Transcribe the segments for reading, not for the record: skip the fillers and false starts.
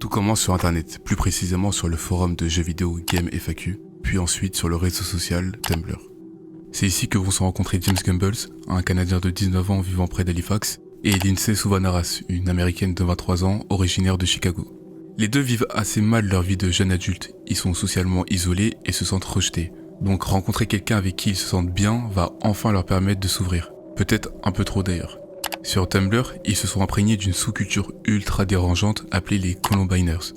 Tout commence sur internet, plus précisément sur le forum de jeux vidéo Game FAQ, puis ensuite sur le réseau social Tumblr. C'est ici que vont se rencontrer James Gumbles, un Canadien de 19 ans vivant près d'Halifax, et Lindsay Souvanaras, une Américaine de 23 ans originaire de Chicago. Les deux vivent assez mal leur vie de jeunes adultes, ils sont socialement isolés et se sentent rejetés. Donc rencontrer quelqu'un avec qui ils se sentent bien va enfin leur permettre de s'ouvrir. Peut-être un peu trop d'ailleurs. Sur Tumblr, ils se sont imprégnés d'une sous-culture ultra dérangeante appelée les Columbiners.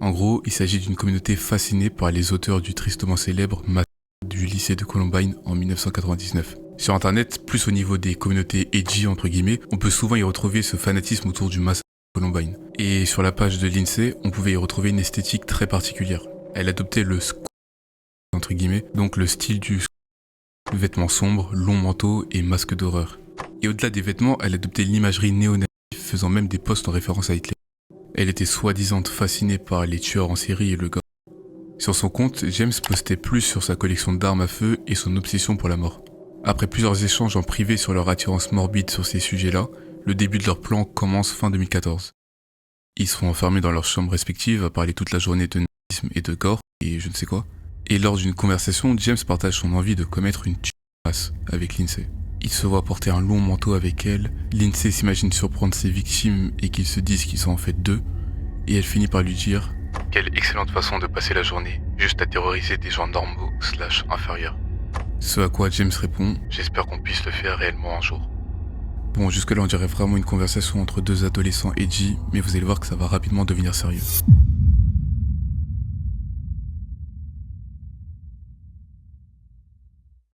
En gros, il s'agit d'une communauté fascinée par les auteurs du tristement célèbre massacre du lycée de Columbine en 1999. Sur internet, plus au niveau des communautés edgy entre guillemets, on peut souvent y retrouver ce fanatisme autour du massacre de Columbine. Et sur la page de Lindsay, on pouvait y retrouver une esthétique très particulière. Elle adoptait le entre guillemets, donc le style du vêtements sombres, longs manteaux et masques d'horreur. Et au-delà des vêtements, elle adoptait l'imagerie néo-nazie, faisant même des posts en référence à Hitler. Elle était soi-disant fascinée par les tueurs en série et le gore. Sur son compte, James postait plus sur sa collection d'armes à feu et son obsession pour la mort. Après plusieurs échanges en privé sur leur attirance morbide sur ces sujets-là, le début de leur plan commence fin 2014. Ils seront enfermés dans leurs chambres respectives à parler toute la journée de nazisme et de gore et je ne sais quoi. Et lors d'une conversation, James partage son envie de commettre une tuerie avec Lindsay. Il se voit porter un long manteau avec elle, Lindsay s'imagine surprendre ses victimes et qu'ils se disent qu'ils sont en fait deux, et elle finit par lui dire « Quelle excellente façon de passer la journée, juste à terroriser des gens normaux / inférieurs. » Ce à quoi James répond « J'espère qu'on puisse le faire réellement un jour. » Bon, jusque là on dirait vraiment une conversation entre deux adolescents edgy, mais vous allez voir que ça va rapidement devenir sérieux.